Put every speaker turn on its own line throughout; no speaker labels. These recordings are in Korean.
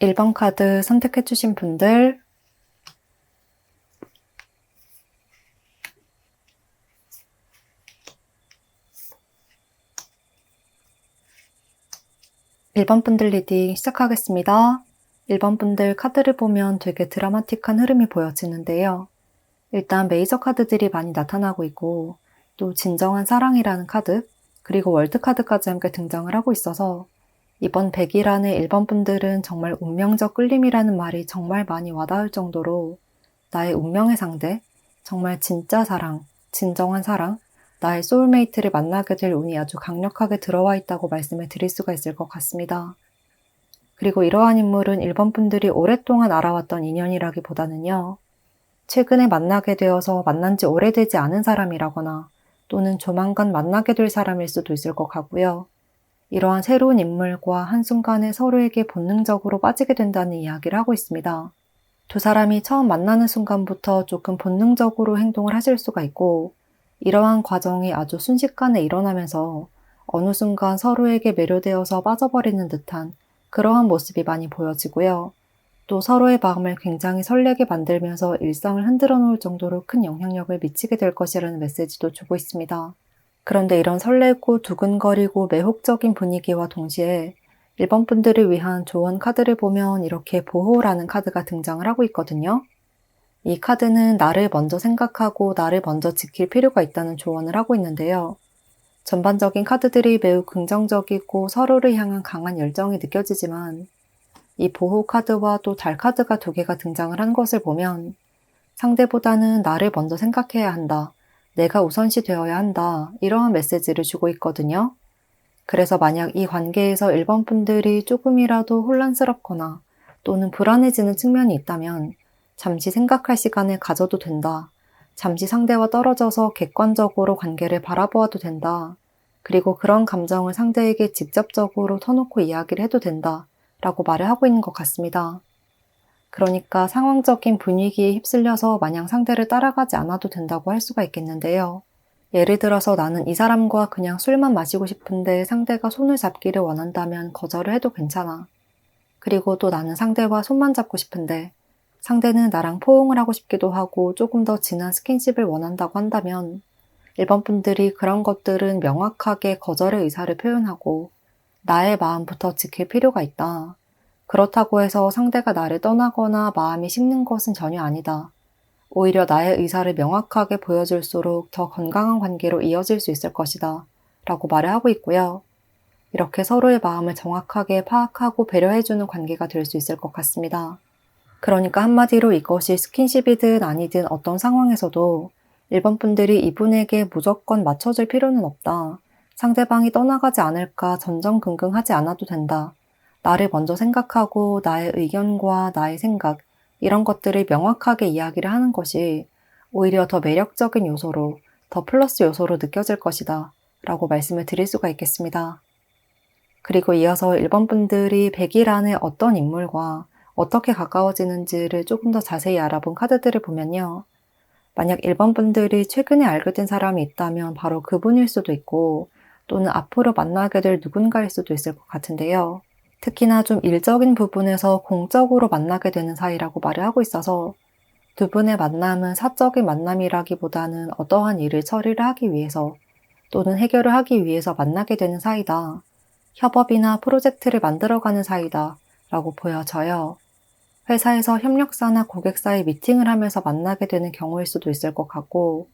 1번 카드 선택해주신 분들, (1번) 분들 리딩 시작하겠습니다. 1번 분들 카드를 보면 되게 드라마틱한 흐름이 보여지는데요. 일단 메이저 카드들이 많이 나타나고 있고 또 진정한 사랑이라는 카드, 그리고 월드 카드까지 함께 등장을 하고 있어서 이번 100일안의 1번 분들은 정말 운명적 끌림이라는 말이 정말 많이 와닿을 정도로 나의 운명의 상대, 정말 진짜 사랑, 진정한 사랑, 나의 소울메이트를 만나게 될 운이 아주 강력하게 들어와 있다고 말씀을 드릴 수가 있을 것 같습니다. 그리고 이러한 인물은 1번 분들이 오랫동안 알아왔던 인연이라기보다는요. 최근에 만나게 되어서 만난 지 오래되지 않은 사람이라거나 또는 조만간 만나게 될 사람일 수도 있을 것 같고요. 이러한 새로운 인물과 한순간에 서로에게 본능적으로 빠지게 된다는 이야기를 하고 있습니다. 두 사람이 처음 만나는 순간부터 조금 본능적으로 행동을 하실 수가 있고 이러한 과정이 아주 순식간에 일어나면서 어느 순간 서로에게 매료되어서 빠져버리는 듯한 그러한 모습이 많이 보여지고요. 또 서로의 마음을 굉장히 설레게 만들면서 일상을 흔들어 놓을 정도로 큰 영향력을 미치게 될 것이라는 메시지도 주고 있습니다. 그런데 이런 설레고 두근거리고 매혹적인 분위기와 동시에 1번 분들을 위한 조언 카드를 보면 이렇게 보호라는 카드가 등장을 하고 있거든요. 이 카드는 나를 먼저 생각하고 나를 먼저 지킬 필요가 있다는 조언을 하고 있는데요. 전반적인 카드들이 매우 긍정적이고 서로를 향한 강한 열정이 느껴지지만 이 보호 카드와 또 달 카드가 두 개가 등장을 한 것을 보면 상대보다는 나를 먼저 생각해야 한다. 내가 우선시 되어야 한다. 이러한 메시지를 주고 있거든요. 그래서 만약 이 관계에서 1번 분들이 조금이라도 혼란스럽거나 또는 불안해지는 측면이 있다면 잠시 생각할 시간을 가져도 된다. 잠시 상대와 떨어져서 객관적으로 관계를 바라보아도 된다. 그리고 그런 감정을 상대에게 직접적으로 터놓고 이야기를 해도 된다. 라고 말을 하고 있는 것 같습니다. 그러니까 상황적인 분위기에 휩쓸려서 마냥 상대를 따라가지 않아도 된다고 할 수가 있겠는데요. 예를 들어서 나는 이 사람과 그냥 술만 마시고 싶은데 상대가 손을 잡기를 원한다면 거절을 해도 괜찮아. 그리고 또 나는 상대와 손만 잡고 싶은데 상대는 나랑 포옹을 하고 싶기도 하고 조금 더 진한 스킨십을 원한다고 한다면 1번 분들이 그런 것들은 명확하게 거절의 의사를 표현하고 나의 마음부터 지킬 필요가 있다. 그렇다고 해서 상대가 나를 떠나거나 마음이 식는 것은 전혀 아니다. 오히려 나의 의사를 명확하게 보여줄수록 더 건강한 관계로 이어질 수 있을 것이다. 라고 말을 하고 있고요. 이렇게 서로의 마음을 정확하게 파악하고 배려해주는 관계가 될 수 있을 것 같습니다. 그러니까 한마디로 이것이 스킨십이든 아니든 어떤 상황에서도 1번 분들이 이분에게 무조건 맞춰줄 필요는 없다. 상대방이 떠나가지 않을까 전전긍긍하지 않아도 된다. 나를 먼저 생각하고 나의 의견과 나의 생각, 이런 것들을 명확하게 이야기를 하는 것이 오히려 더 매력적인 요소로, 더 플러스 요소로 느껴질 것이다. 라고 말씀을 드릴 수가 있겠습니다. 그리고 이어서 1번 분들이 100일 안에 어떤 인물과 어떻게 가까워지는지를 조금 더 자세히 알아본 카드들을 보면요. 만약 1번 분들이 최근에 알게 된 사람이 있다면 바로 그분일 수도 있고 또는 앞으로 만나게 될 누군가일 수도 있을 것 같은데요. 특히나 좀 일적인 부분에서 공적으로 만나게 되는 사이라고 말을 하고 있어서 두 분의 만남은 사적인 만남이라기보다는 어떠한 일을 처리를 하기 위해서 또는 해결을 하기 위해서 만나게 되는 사이다. 협업이나 프로젝트를 만들어가는 사이다 라고 보여져요. 회사에서 협력사나 고객사의 미팅을 하면서 만나게 되는 경우일 수도 있을 것 같고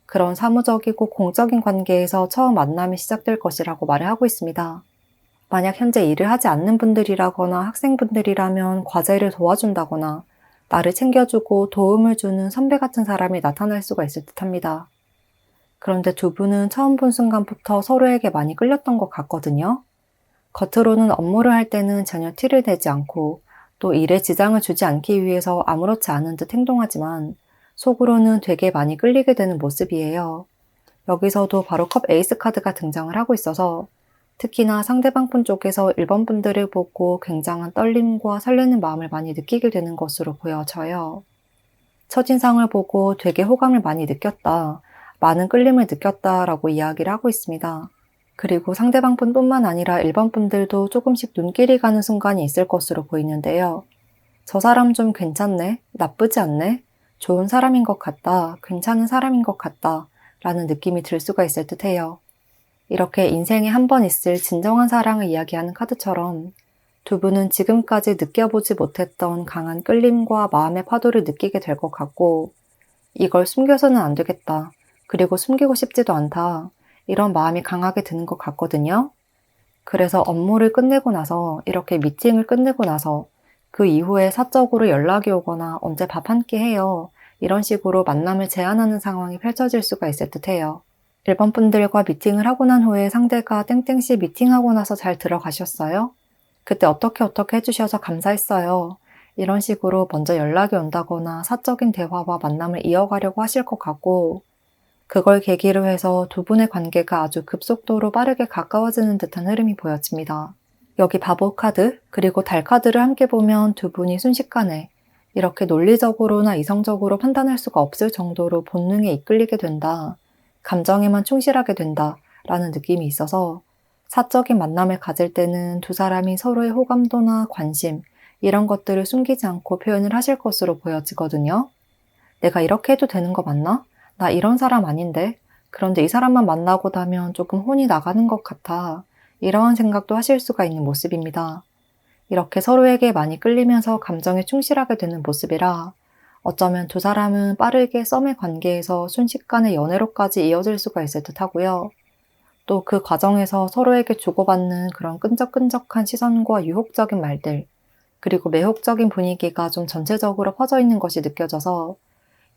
그런 사무적이고 공적인 관계에서 처음 만남이 시작될 것이라고 말을 하고 있습니다. 만약 현재 일을 하지 않는 분들이라거나 학생분들이라면 과제를 도와준다거나 나를 챙겨주고 도움을 주는 선배 같은 사람이 나타날 수가 있을 듯합니다. 그런데 두 분은 처음 본 순간부터 서로에게 많이 끌렸던 것 같거든요. 겉으로는 업무를 할 때는 전혀 티를 내지 않고 또 일에 지장을 주지 않기 위해서 아무렇지 않은 듯 행동하지만 속으로는 되게 많이 끌리게 되는 모습이에요. 여기서도 바로 컵 에이스 카드가 등장을 하고 있어서 특히나 상대방 분 쪽에서 1번 분들을 보고 굉장한 떨림과 설레는 마음을 많이 느끼게 되는 것으로 보여져요. 첫인상을 보고 되게 호감을 많이 느꼈다, 많은 끌림을 느꼈다라고 이야기를 하고 있습니다. 그리고 상대방 분뿐만 아니라 1번 분들도 조금씩 눈길이 가는 순간이 있을 것으로 보이는데요. 저 사람 좀 괜찮네? 나쁘지 않네? 좋은 사람인 것 같다. 괜찮은 사람인 것 같다. 라는 느낌이 들 수가 있을 듯해요. 이렇게 인생에 한 번 있을 진정한 사랑을 이야기하는 카드처럼 두 분은 지금까지 느껴보지 못했던 강한 끌림과 마음의 파도를 느끼게 될 것 같고, 이걸 숨겨서는 안 되겠다. 그리고 숨기고 싶지도 않다. 이런 마음이 강하게 드는 것 같거든요. 그래서 업무를 끝내고 나서, 이렇게 미팅을 끝내고 나서 그 이후에 사적으로 연락이 오거나 언제 밥 한 끼 해요. 이런 식으로 만남을 제안하는 상황이 펼쳐질 수가 있을 듯해요. 1번 분들과 미팅을 하고 난 후에 상대가 땡땡씨 미팅하고 나서 잘 들어가셨어요? 그때 어떻게 해주셔서 감사했어요. 이런 식으로 먼저 연락이 온다거나 사적인 대화와 만남을 이어가려고 하실 것 같고, 그걸 계기로 해서 두 분의 관계가 아주 급속도로 빠르게 가까워지는 듯한 흐름이 보여집니다. 여기 바보 카드, 그리고 달 카드를 함께 보면 두 분이 순식간에 이렇게 논리적으로나 이성적으로 판단할 수가 없을 정도로 본능에 이끌리게 된다, 감정에만 충실하게 된다 라는 느낌이 있어서, 사적인 만남을 가질 때는 두 사람이 서로의 호감도나 관심, 이런 것들을 숨기지 않고 표현을 하실 것으로 보여지거든요. 내가 이렇게 해도 되는 거 맞나? 나 이런 사람 아닌데? 그런데 이 사람만 만나고 나면 조금 혼이 나가는 것 같아. 이러한 생각도 하실 수가 있는 모습입니다. 이렇게 서로에게 많이 끌리면서 감정에 충실하게 되는 모습이라 어쩌면 두 사람은 빠르게 썸의 관계에서 순식간에 연애로까지 이어질 수가 있을 듯 하고요. 또 그 과정에서 서로에게 주고받는 그런 끈적끈적한 시선과 유혹적인 말들, 그리고 매혹적인 분위기가 좀 전체적으로 퍼져 있는 것이 느껴져서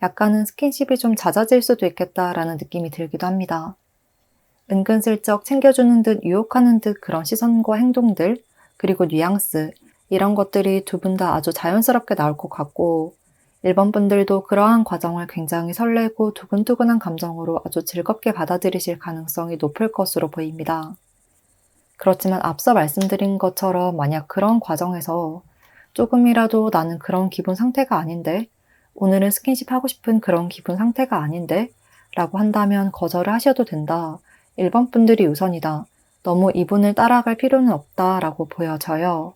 약간은 스킨십이 좀 잦아질 수도 있겠다라는 느낌이 들기도 합니다. 은근슬쩍 챙겨주는 듯 유혹하는 듯 그런 시선과 행동들, 그리고 뉘앙스, 이런 것들이 두 분 다 아주 자연스럽게 나올 것 같고, 1번 분들도 그러한 과정을 굉장히 설레고 두근두근한 감정으로 아주 즐겁게 받아들이실 가능성이 높을 것으로 보입니다. 그렇지만 앞서 말씀드린 것처럼 만약 그런 과정에서 조금이라도 나는 그런 기분 상태가 아닌데, 오늘은 스킨십 하고 싶은 그런 기분 상태가 아닌데 라고 한다면 거절을 하셔도 된다. 1번 분들이 우선이다. 너무 이분을 따라갈 필요는 없다 라고 보여져요.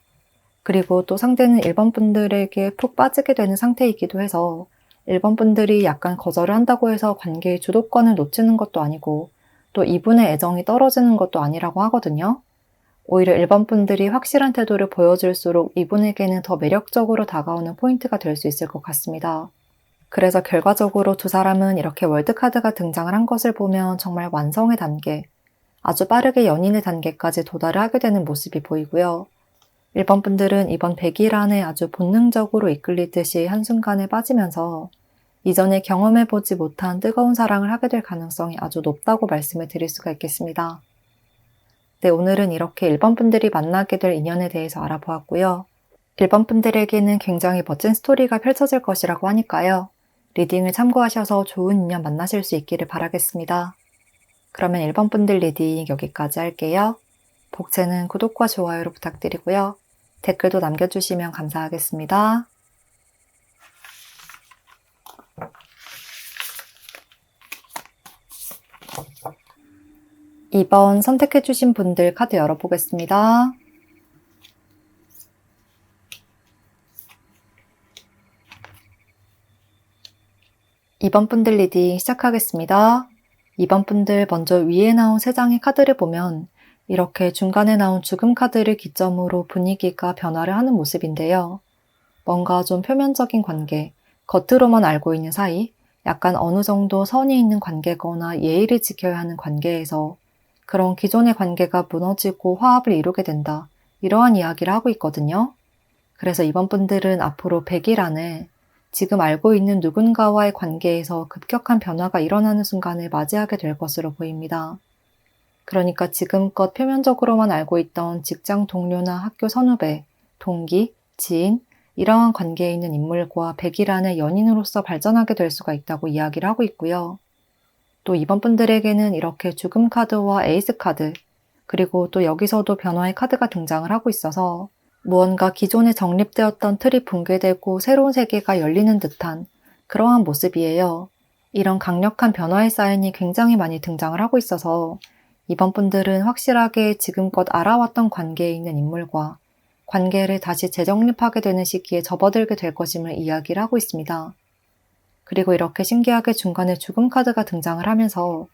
그리고 또 상대는 1번 분들에게 푹 빠지게 되는 상태이기도 해서 1번 분들이 약간 거절을 한다고 해서 관계의 주도권을 놓치는 것도 아니고 또 이분의 애정이 떨어지는 것도 아니라고 하거든요. 오히려 1번 분들이 확실한 태도를 보여줄수록 이분에게는 더 매력적으로 다가오는 포인트가 될 수 있을 것 같습니다. 그래서 결과적으로 두 사람은 이렇게 월드카드가 등장을 한 것을 보면 정말 완성의 단계, 아주 빠르게 연인의 단계까지 도달을 하게 되는 모습이 보이고요. 1번 분들은 이번 100일 안에 아주 본능적으로 이끌리듯이 한순간에 빠지면서 이전에 경험해보지 못한 뜨거운 사랑을 하게 될 가능성이 아주 높다고 말씀을 드릴 수가 있겠습니다. 네, 오늘은 이렇게 1번 분들이 만나게 될 인연에 대해서 알아보았고요. 1번 분들에게는 굉장히 멋진 스토리가 펼쳐질 것이라고 하니까요. 리딩을 참고하셔서 좋은 인연 만나실 수 있기를 바라겠습니다. 그러면 1번 분들 리딩 여기까지 할게요. 복채는 구독과 좋아요로 부탁드리고요. 댓글도 남겨주시면 감사하겠습니다. 2번 선택해주신 분들 카드 열어보겠습니다. 2번 분들 리딩 시작하겠습니다. 2번 분들 먼저 위에 나온 3장의 카드를 보면 이렇게 중간에 나온 죽음 카드를 기점으로 분위기가 변화를 하는 모습인데요. 뭔가 좀 표면적인 관계, 겉으로만 알고 있는 사이, 약간 어느 정도 선이 있는 관계거나 예의를 지켜야 하는 관계에서 그런 기존의 관계가 무너지고 화합을 이루게 된다. 이러한 이야기를 하고 있거든요. 그래서 이번 분들은 앞으로 100일 안에 지금 알고 있는 누군가와의 관계에서 급격한 변화가 일어나는 순간을 맞이하게 될 것으로 보입니다. 그러니까 지금껏 표면적으로만 알고 있던 직장 동료나 학교 선후배, 동기, 지인, 이러한 관계에 있는 인물과 100일 안에 연인으로서 발전하게 될 수가 있다고 이야기를 하고 있고요. 또 이번 분들에게는 이렇게 죽음 카드와 에이스 카드, 그리고 또 여기서도 변화의 카드가 등장을 하고 있어서 무언가 기존에 정립되었던 틀이 붕괴되고 새로운 세계가 열리는 듯한 그러한 모습이에요. 이런 강력한 변화의 사인이 굉장히 많이 등장을 하고 있어서 이번 분들은 확실하게 지금껏 알아왔던 관계에 있는 인물과 관계를 다시 재정립하게 되는 시기에 접어들게 될 것임을 이야기를 하고 있습니다. 그리고 이렇게 신기하게 중간에 죽음 카드가 등장을 하면서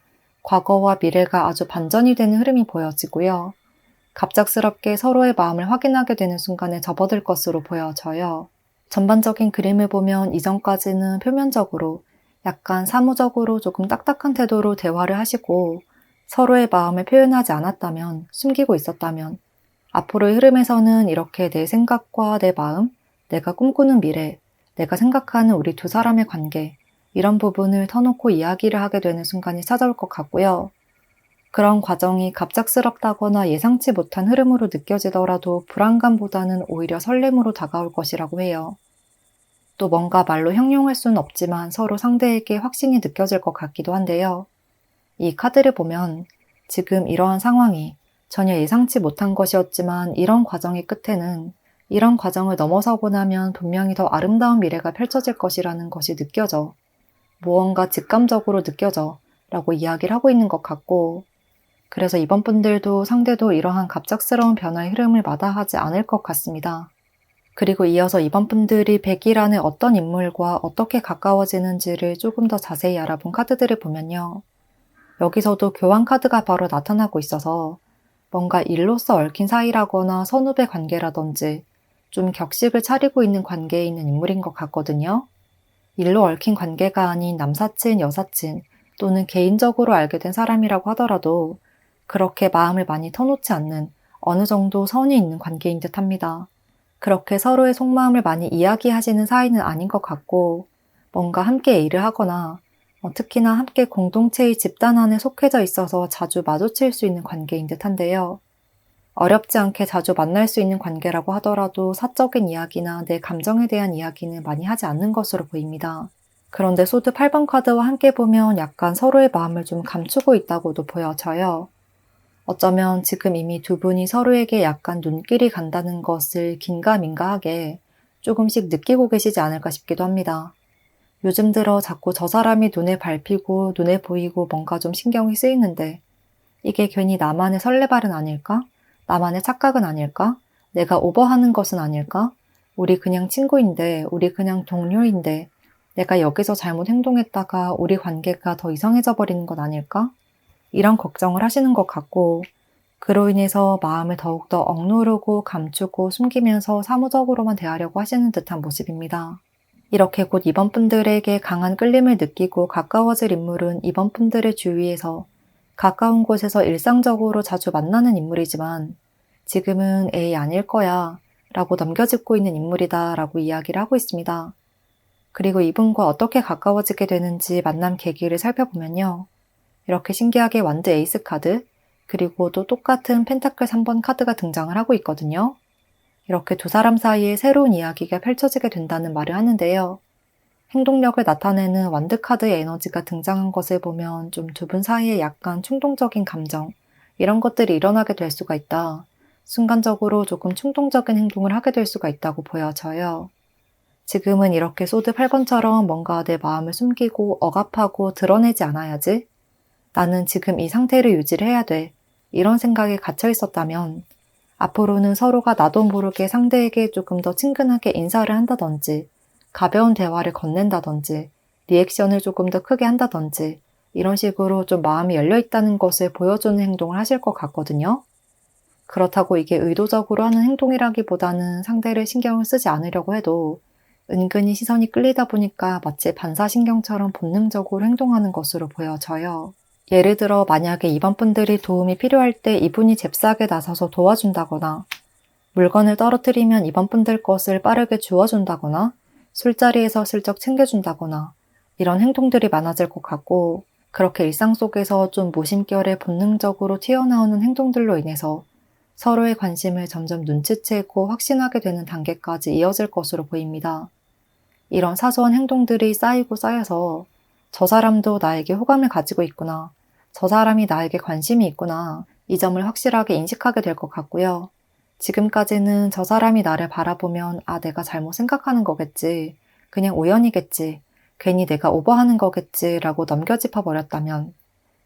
과거와 미래가 아주 반전이 되는 흐름이 보여지고요. 갑작스럽게 서로의 마음을 확인하게 되는 순간에 접어들 것으로 보여져요. 전반적인 그림을 보면 이전까지는 표면적으로 약간 사무적으로 조금 딱딱한 태도로 대화를 하시고 서로의 마음을 표현하지 않았다면, 숨기고 있었다면 앞으로의 흐름에서는 이렇게 내 생각과 내 마음, 내가 꿈꾸는 미래, 내가 생각하는 우리 두 사람의 관계, 이런 부분을 터놓고 이야기를 하게 되는 순간이 찾아올 것 같고요. 그런 과정이 갑작스럽다거나 예상치 못한 흐름으로 느껴지더라도 불안감보다는 오히려 설렘으로 다가올 것이라고 해요. 또 뭔가 말로 형용할 수는 없지만 서로 상대에게 확신이 느껴질 것 같기도 한데요. 이 카드를 보면 지금 이러한 상황이 전혀 예상치 못한 것이었지만 이런 과정의 끝에는 이런 과정을 넘어서고 나면 분명히 더 아름다운 미래가 펼쳐질 것이라는 것이 느껴져. 무언가 직감적으로 느껴져 라고 이야기를 하고 있는 것 같고, 그래서 이번 분들도 상대도 이러한 갑작스러운 변화의 흐름을 마다하지 않을 것 같습니다. 그리고 이어서 이번 분들이 100일 안에 어떤 인물과 어떻게 가까워지는지를 조금 더 자세히 알아본 카드들을 보면요. 여기서도 교환 카드가 바로 나타나고 있어서 뭔가 일로서 얽힌 사이라거나 선후배 관계라든지 좀 격식을 차리고 있는 관계에 있는 인물인 것 같거든요. 일로 얽힌 관계가 아닌 남사친, 여사친 또는 개인적으로 알게 된 사람이라고 하더라도 그렇게 마음을 많이 터놓지 않는 어느 정도 선이 있는 관계인 듯 합니다. 그렇게 서로의 속마음을 많이 이야기하시는 사이는 아닌 것 같고 뭔가 함께 일을 하거나 특히나 함께 공동체의 집단 안에 속해져 있어서 자주 마주칠 수 있는 관계인 듯한데요. 어렵지 않게 자주 만날 수 있는 관계라고 하더라도 사적인 이야기나 내 감정에 대한 이야기는 많이 하지 않는 것으로 보입니다. 그런데 소드 8번 카드와 함께 보면 약간 서로의 마음을 좀 감추고 있다고도 보여져요. 어쩌면 지금 이미 두 분이 서로에게 약간 눈길이 간다는 것을 긴가민가하게 조금씩 느끼고 계시지 않을까 싶기도 합니다. 요즘 들어 자꾸 저 사람이 눈에 밟히고 눈에 보이고 뭔가 좀 신경이 쓰이는데 이게 괜히 나만의 설레발은 아닐까? 나만의 착각은 아닐까? 내가 오버하는 것은 아닐까? 우리 그냥 친구인데, 우리 그냥 동료인데 내가 여기서 잘못 행동했다가 우리 관계가 더 이상해져 버리는 건 아닐까? 이런 걱정을 하시는 것 같고 그로 인해서 마음을 더욱더 억누르고 감추고 숨기면서 사무적으로만 대하려고 하시는 듯한 모습입니다. 이렇게 곧 이번 분들에게 강한 끌림을 느끼고 가까워질 인물은 이번 분들의 주위에서 가까운 곳에서 일상적으로 자주 만나는 인물이지만 지금은 에이 아닐 거야 라고 넘겨짚고 있는 인물이다 라고 이야기를 하고 있습니다. 그리고 이분과 어떻게 가까워지게 되는지 만남 계기를 살펴보면요. 이렇게 신기하게 완드 에이스 카드, 그리고 또 똑같은 펜타클 3번 카드가 등장을 하고 있거든요. 이렇게 두 사람 사이에 새로운 이야기가 펼쳐지게 된다는 말을 하는데요. 행동력을 나타내는 완드 카드의 에너지가 등장한 것을 보면 좀 두 분 사이에 약간 충동적인 감정, 이런 것들이 일어나게 될 수가 있다. 순간적으로 조금 충동적인 행동을 하게 될 수가 있다고 보여져요. 지금은 이렇게 소드 8번처럼 뭔가 내 마음을 숨기고 억압하고 드러내지 않아야지. 나는 지금 이 상태를 유지를 해야 돼. 이런 생각에 갇혀 있었다면 앞으로는 서로가 나도 모르게 상대에게 조금 더 친근하게 인사를 한다든지 가벼운 대화를 건넨다든지 리액션을 조금 더 크게 한다든지 이런 식으로 좀 마음이 열려있다는 것을 보여주는 행동을 하실 것 같거든요. 그렇다고 이게 의도적으로 하는 행동이라기보다는 상대를 신경을 쓰지 않으려고 해도 은근히 시선이 끌리다 보니까 마치 반사신경처럼 본능적으로 행동하는 것으로 보여져요. 예를 들어 만약에 이번 분들이 도움이 필요할 때 이분이 잽싸게 나서서 도와준다거나 물건을 떨어뜨리면 이번 분들 것을 빠르게 주워준다거나 술자리에서 슬쩍 챙겨준다거나 이런 행동들이 많아질 것 같고 그렇게 일상 속에서 좀 무심결에 본능적으로 튀어나오는 행동들로 인해서 서로의 관심을 점점 눈치채고 확신하게 되는 단계까지 이어질 것으로 보입니다. 이런 사소한 행동들이 쌓이고 쌓여서 저 사람도 나에게 호감을 가지고 있구나. 저 사람이 나에게 관심이 있구나. 이 점을 확실하게 인식하게 될 것 같고요. 지금까지는 저 사람이 나를 바라보면 내가 잘못 생각하는 거겠지. 그냥 우연이겠지. 괜히 내가 오버하는 거겠지 라고 넘겨짚어 버렸다면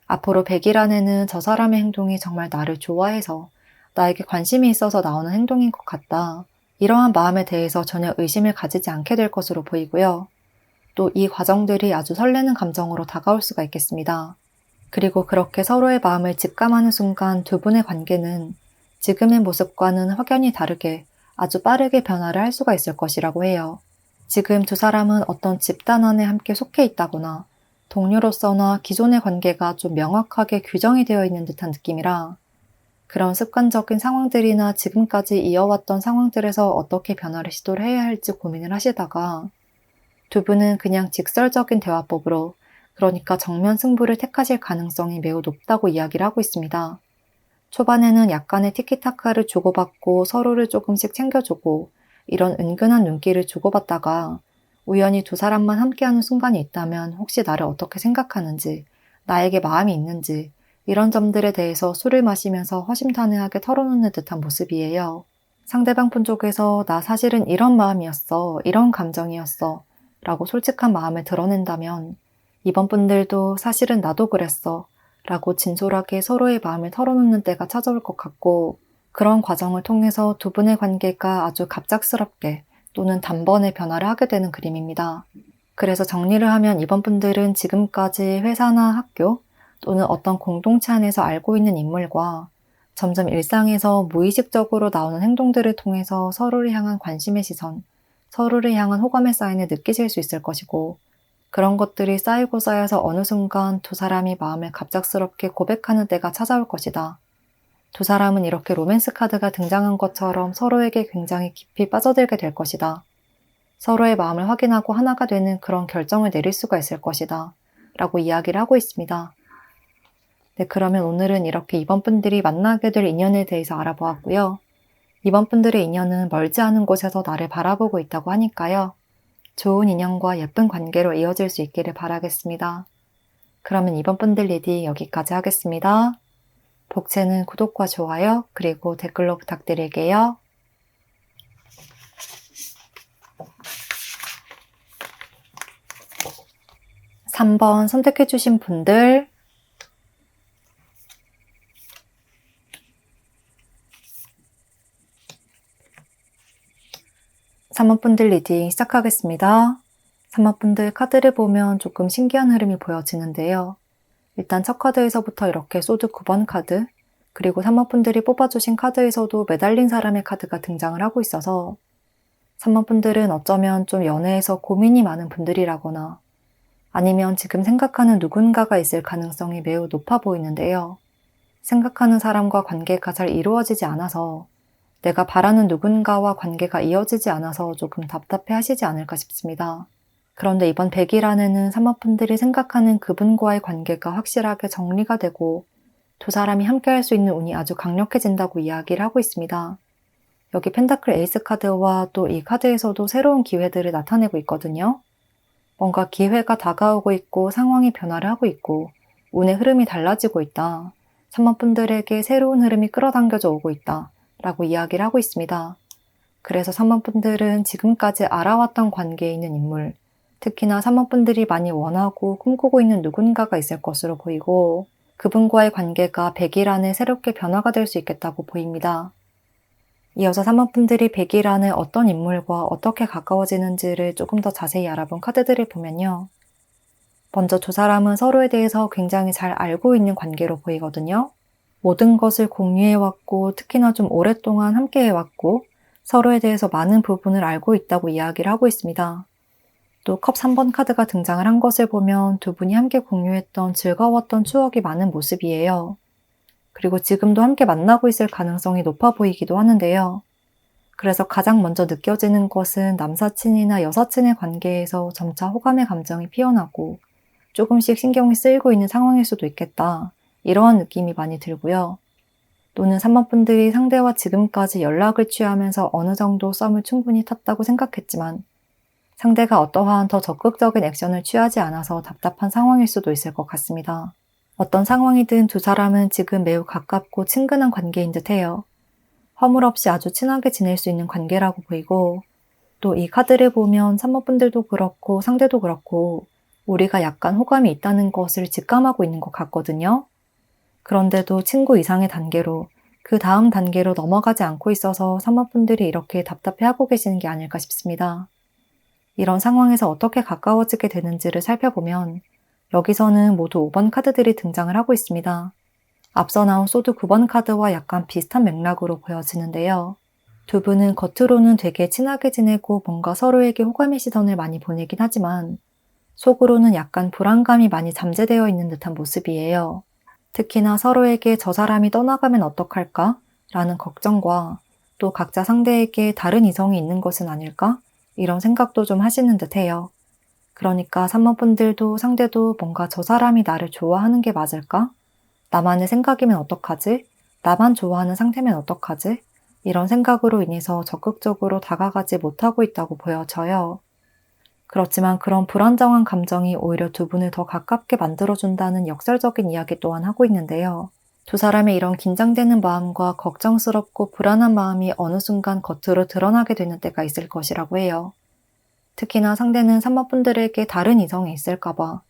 앞으로 100일 안에는 저 사람의 행동이 정말 나를 좋아해서 나에게 관심이 있어서 나오는 행동인 것 같다. 이러한 마음에 대해서 전혀 의심을 가지지 않게 될 것으로 보이고요. 또 이 과정들이 아주 설레는 감정으로 다가올 수가 있겠습니다. 그리고 그렇게 서로의 마음을 직감하는 순간 두 분의 관계는 지금의 모습과는 확연히 다르게 아주 빠르게 변화를 할 수가 있을 것이라고 해요. 지금 두 사람은 어떤 집단 안에 함께 속해 있다거나 동료로서나 기존의 관계가 좀 명확하게 규정이 되어 있는 듯한 느낌이라 그런 습관적인 상황들이나 지금까지 이어왔던 상황들에서 어떻게 변화를 시도를 해야 할지 고민을 하시다가 두 분은 그냥 직설적인 대화법으로 그러니까 정면 승부를 택하실 가능성이 매우 높다고 이야기를 하고 있습니다. 초반에는 약간의 티키타카를 주고받고 서로를 조금씩 챙겨주고 이런 은근한 눈길을 주고받다가 우연히 두 사람만 함께하는 순간이 있다면 혹시 나를 어떻게 생각하는지, 나에게 마음이 있는지 이런 점들에 대해서 술을 마시면서 허심탄회하게 털어놓는 듯한 모습이에요. 상대방 분 쪽에서 나 사실은 이런 마음이었어, 이런 감정이었어 라고 솔직한 마음을 드러낸다면 이번 분들도 사실은 나도 그랬어 라고 진솔하게 서로의 마음을 털어놓는 때가 찾아올 것 같고 그런 과정을 통해서 두 분의 관계가 아주 갑작스럽게 또는 단번에 변화를 하게 되는 그림입니다. 그래서 정리를 하면 이번 분들은 지금까지 회사나 학교 또는 어떤 공동체 안에서 알고 있는 인물과 점점 일상에서 무의식적으로 나오는 행동들을 통해서 서로를 향한 관심의 시선, 서로를 향한 호감의 사인을 느끼실 수 있을 것이고 그런 것들이 쌓이고 쌓여서 어느 순간 두 사람이 마음을 갑작스럽게 고백하는 때가 찾아올 것이다. 두 사람은 이렇게 로맨스 카드가 등장한 것처럼 서로에게 굉장히 깊이 빠져들게 될 것이다. 서로의 마음을 확인하고 하나가 되는 그런 결정을 내릴 수가 있을 것이다. 라고 이야기를 하고 있습니다. 네, 그러면 오늘은 이렇게 이번 분들이 만나게 될 인연에 대해서 알아보았고요. 이번 분들의 인연은 멀지 않은 곳에서 나를 바라보고 있다고 하니까요. 좋은 인연과 예쁜 관계로 이어질 수 있기를 바라겠습니다. 그러면 이번 분들 리딩 여기까지 하겠습니다. 복채는 구독과 좋아요 그리고 댓글로 부탁드릴게요. 3번 선택해주신 분들 3번 분들 리딩 시작하겠습니다. 3번 분들 카드를 보면 조금 신기한 흐름이 보여지는데요. 일단 첫 카드에서부터 이렇게 소드 9번 카드, 그리고 3번 분들이 뽑아주신 카드에서도 매달린 사람의 카드가 등장을 하고 있어서 3번 분들은 어쩌면 좀 연애에서 고민이 많은 분들이라거나 아니면 지금 생각하는 누군가가 있을 가능성이 매우 높아 보이는데요. 생각하는 사람과 관계가 잘 이루어지지 않아서 내가 바라는 누군가와 관계가 이어지지 않아서 조금 답답해 하시지 않을까 싶습니다. 그런데 이번 100일 안에는 3번 분들이 생각하는 그분과의 관계가 확실하게 정리가 되고 두 사람이 함께 할 수 있는 운이 아주 강력해진다고 이야기를 하고 있습니다. 여기 펜타클 에이스 카드와 또 이 카드에서도 새로운 기회들을 나타내고 있거든요. 뭔가 기회가 다가오고 있고 상황이 변화를 하고 있고 운의 흐름이 달라지고 있다. 3번 분들에게 새로운 흐름이 끌어당겨져 오고 있다. 라고 이야기를 하고 있습니다. 그래서 3번 분들은 지금까지 알아왔던 관계에 있는 인물, 특히나 3번 분들이 많이 원하고 꿈꾸고 있는 누군가가 있을 것으로 보이고 그분과의 관계가 100일 안에 새롭게 변화가 될 수 있겠다고 보입니다. 이어서 3번 분들이 100일 안에 어떤 인물과 어떻게 가까워지는지를 조금 더 자세히 알아본 카드들을 보면요. 먼저 두 사람은 서로에 대해서 굉장히 잘 알고 있는 관계로 보이거든요. 모든 것을 공유해왔고 특히나 좀 오랫동안 함께해왔고 서로에 대해서 많은 부분을 알고 있다고 이야기를 하고 있습니다. 또 컵 3번 카드가 등장을 한 것을 보면 두 분이 함께 공유했던 즐거웠던 추억이 많은 모습이에요. 그리고 지금도 함께 만나고 있을 가능성이 높아 보이기도 하는데요. 그래서 가장 먼저 느껴지는 것은 남사친이나 여사친의 관계에서 점차 호감의 감정이 피어나고 조금씩 신경이 쓰이고 있는 상황일 수도 있겠다. 이러한 느낌이 많이 들고요. 또는 3번 분들이 상대와 지금까지 연락을 취하면서 어느 정도 썸을 충분히 탔다고 생각했지만 상대가 어떠한 더 적극적인 액션을 취하지 않아서 답답한 상황일 수도 있을 것 같습니다. 어떤 상황이든 두 사람은 지금 매우 가깝고 친근한 관계인 듯해요. 허물없이 아주 친하게 지낼 수 있는 관계라고 보이고 또 이 카드를 보면 3번 분들도 그렇고 상대도 그렇고 우리가 약간 호감이 있다는 것을 직감하고 있는 것 같거든요. 그런데도 친구 이상의 단계로 그 다음 단계로 넘어가지 않고 있어서 산모분들이 이렇게 답답해하고 계시는 게 아닐까 싶습니다. 이런 상황에서 어떻게 가까워지게 되는지를 살펴보면 여기서는 모두 5번 카드들이 등장을 하고 있습니다. 앞서 나온 소드 9번 카드와 약간 비슷한 맥락으로 보여지는데요. 두 분은 겉으로는 되게 친하게 지내고 뭔가 서로에게 호감의 시선을 많이 보내긴 하지만 속으로는 약간 불안감이 많이 잠재되어 있는 듯한 모습이에요. 특히나 서로에게 저 사람이 떠나가면 어떡할까? 라는 걱정과 또 각자 상대에게 다른 이성이 있는 것은 아닐까? 이런 생각도 좀 하시는 듯해요. 그러니까 산모분들도 상대도 뭔가 저 사람이 나를 좋아하는 게 맞을까? 나만의 생각이면 어떡하지? 나만 좋아하는 상태면 어떡하지? 이런 생각으로 인해서 적극적으로 다가가지 못하고 있다고 보여져요. 그렇지만 그런 불안정한 감정이 오히려 두 분을 더 가깝게 만들어준다는 역설적인 이야기 또한 하고 있는데요. 두 사람의 이런 긴장되는 마음과 걱정스럽고 불안한 마음이 어느 순간 겉으로 드러나게 되는 때가 있을 것이라고 해요. 특히나 상대는 산모분들에게 다른 이성이 있을까봐,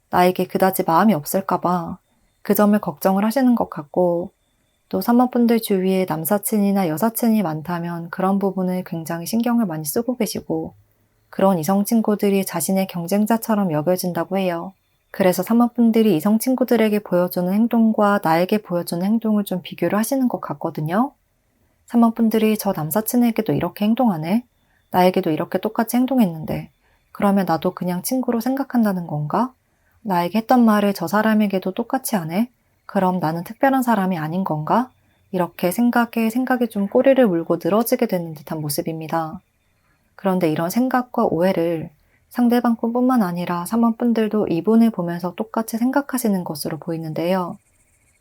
나에게 그다지 마음이 없을까봐 그 점을 걱정을 하시는 것 같고, 또 산모분들 주위에 남사친이나 여사친이 많다면 그런 부분을 굉장히 신경을 많이 쓰고 계시고, 그런 이성 친구들이 자신의 경쟁자처럼 여겨진다고 해요. 그래서 산모분들이 이성 친구들에게 보여주는 행동과 나에게 보여주는 행동을 좀 비교를 하시는 것 같거든요. 산모분들이 저 남사친에게도 이렇게 행동하네? 나에게도 이렇게 똑같이 행동했는데 그러면 나도 그냥 친구로 생각한다는 건가? 나에게 했던 말을 저 사람에게도 똑같이 하네? 그럼 나는 특별한 사람이 아닌 건가? 이렇게 생각이 좀 꼬리를 물고 늘어지게 되는 듯한 모습입니다. 그런데 이런 생각과 오해를 상대방뿐만 아니라 산모분들도 이분을 보면서 똑같이 생각하시는 것으로 보이는데요.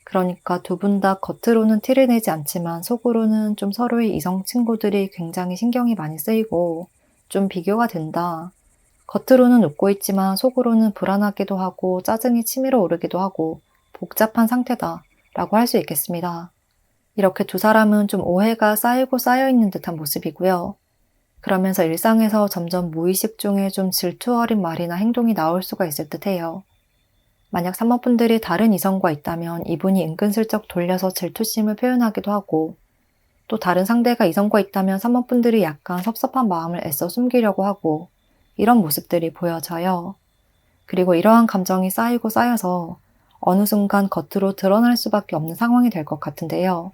그러니까 두 분 다 겉으로는 티를 내지 않지만 속으로는 좀 서로의 이성 친구들이 굉장히 신경이 많이 쓰이고 좀 비교가 된다. 겉으로는 웃고 있지만 속으로는 불안하기도 하고 짜증이 치밀어 오르기도 하고 복잡한 상태다 라고 할 수 있겠습니다. 이렇게 두 사람은 좀 오해가 쌓이고 쌓여 있는 듯한 모습이고요. 그러면서 일상에서 점점 무의식 중에 좀 질투 어린 말이나 행동이 나올 수가 있을 듯해요. 만약 산모분들이 다른 이성과 있다면 이분이 은근슬쩍 돌려서 질투심을 표현하기도 하고, 또 다른 상대가 이성과 있다면 산모분들이 약간 섭섭한 마음을 애써 숨기려고 하고, 이런 모습들이 보여져요. 그리고 이러한 감정이 쌓이고 쌓여서 어느 순간 겉으로 드러날 수밖에 없는 상황이 될 것 같은데요.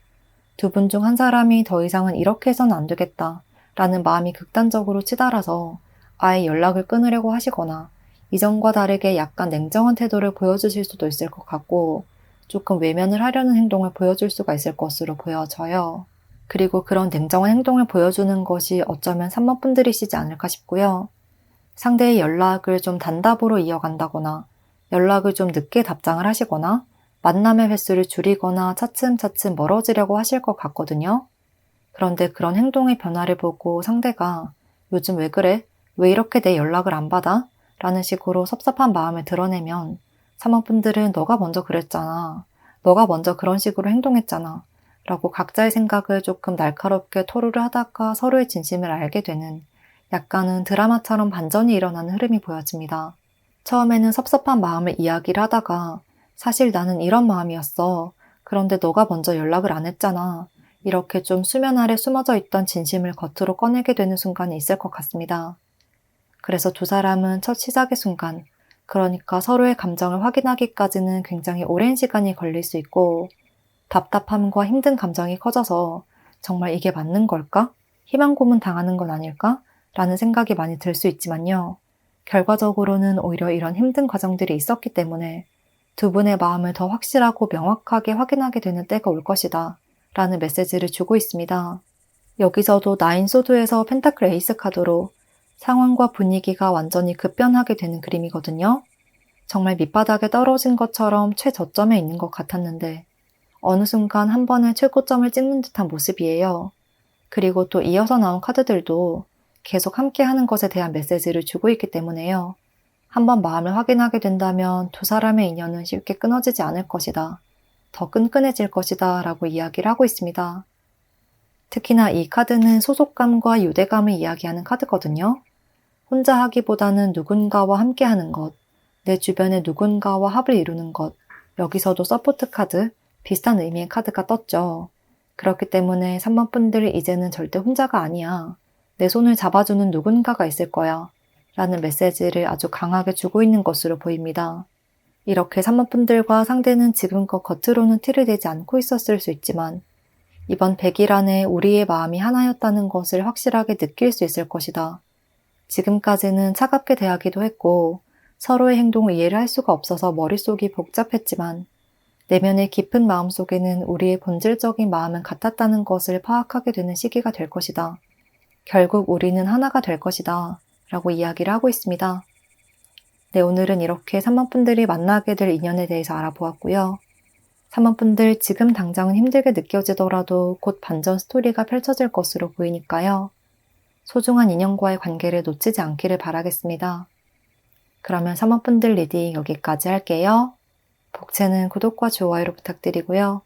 두 분 중 한 사람이 더 이상은 이렇게 해서는 안 되겠다 라는 마음이 극단적으로 치달아서 아예 연락을 끊으려고 하시거나 이전과 다르게 약간 냉정한 태도를 보여주실 수도 있을 것 같고 조금 외면을 하려는 행동을 보여줄 수가 있을 것으로 보여져요. 그리고 그런 냉정한 행동을 보여주는 것이 어쩌면 산모분들이시지 않을까 싶고요. 상대의 연락을 좀 단답으로 이어간다거나 연락을 좀 늦게 답장을 하시거나 만남의 횟수를 줄이거나 차츰차츰 멀어지려고 하실 것 같거든요. 그런데 그런 행동의 변화를 보고 상대가 요즘 왜 그래? 왜 이렇게 내 연락을 안 받아? 라는 식으로 섭섭한 마음을 드러내면 사모분들은 너가 먼저 그랬잖아. 너가 먼저 그런 식으로 행동했잖아. 라고 각자의 생각을 조금 날카롭게 토로를 하다가 서로의 진심을 알게 되는 약간은 드라마처럼 반전이 일어나는 흐름이 보여집니다. 처음에는 섭섭한 마음을 이야기를 하다가 사실 나는 이런 마음이었어. 그런데 너가 먼저 연락을 안 했잖아. 이렇게 좀 수면 아래 숨어져 있던 진심을 겉으로 꺼내게 되는 순간이 있을 것 같습니다. 그래서 두 사람은 첫 시작의 순간, 그러니까 서로의 감정을 확인하기까지는 굉장히 오랜 시간이 걸릴 수 있고 답답함과 힘든 감정이 커져서 정말 이게 맞는 걸까? 희망 고문 당하는 건 아닐까? 라는 생각이 많이 들 수 있지만요. 결과적으로는 오히려 이런 힘든 과정들이 있었기 때문에 두 분의 마음을 더 확실하고 명확하게 확인하게 되는 때가 올 것이다. 라는 메시지를 주고 있습니다. 여기서도 나인 소드에서 펜타클 에이스 카드로 상황과 분위기가 완전히 급변하게 되는 그림이거든요. 정말 밑바닥에 떨어진 것처럼 최저점에 있는 것 같았는데 어느 순간 한 번에 최고점을 찍는 듯한 모습이에요. 그리고 또 이어서 나온 카드들도 계속 함께하는 것에 대한 메시지를 주고 있기 때문에요. 한번 마음을 확인하게 된다면 두 사람의 인연은 쉽게 끊어지지 않을 것이다. 더 끈끈해질 것이다 라고 이야기를 하고 있습니다. 특히나 이 카드는 소속감과 유대감을 이야기하는 카드거든요. 혼자 하기보다는 누군가와 함께하는 것, 내 주변에 누군가와 합을 이루는 것, 여기서도 서포트 카드, 비슷한 의미의 카드가 떴죠. 그렇기 때문에 3번 분들이 이제는 절대 혼자가 아니야. 내 손을 잡아주는 누군가가 있을 거야. 라는 메시지를 아주 강하게 주고 있는 것으로 보입니다. 이렇게 3번 분들과 상대는 지금껏 겉으로는 티를 내지 않고 있었을 수 있지만 이번 100일 안에 우리의 마음이 하나였다는 것을 확실하게 느낄 수 있을 것이다. 지금까지는 차갑게 대하기도 했고 서로의 행동을 이해를 할 수가 없어서 머릿속이 복잡했지만 내면의 깊은 마음속에는 우리의 본질적인 마음은 같았다는 것을 파악하게 되는 시기가 될 것이다. 결국 우리는 하나가 될 것이다. 라고 이야기를 하고 있습니다. 네, 오늘은 이렇게 3번 분들이 만나게 될 인연에 대해서 알아보았고요. 3번 분들 지금 당장은 힘들게 느껴지더라도 곧 반전 스토리가 펼쳐질 것으로 보이니까요. 소중한 인연과의 관계를 놓치지 않기를 바라겠습니다. 그러면 3번 분들 리딩 여기까지 할게요. 복채는 구독과 좋아요로 부탁드리고요.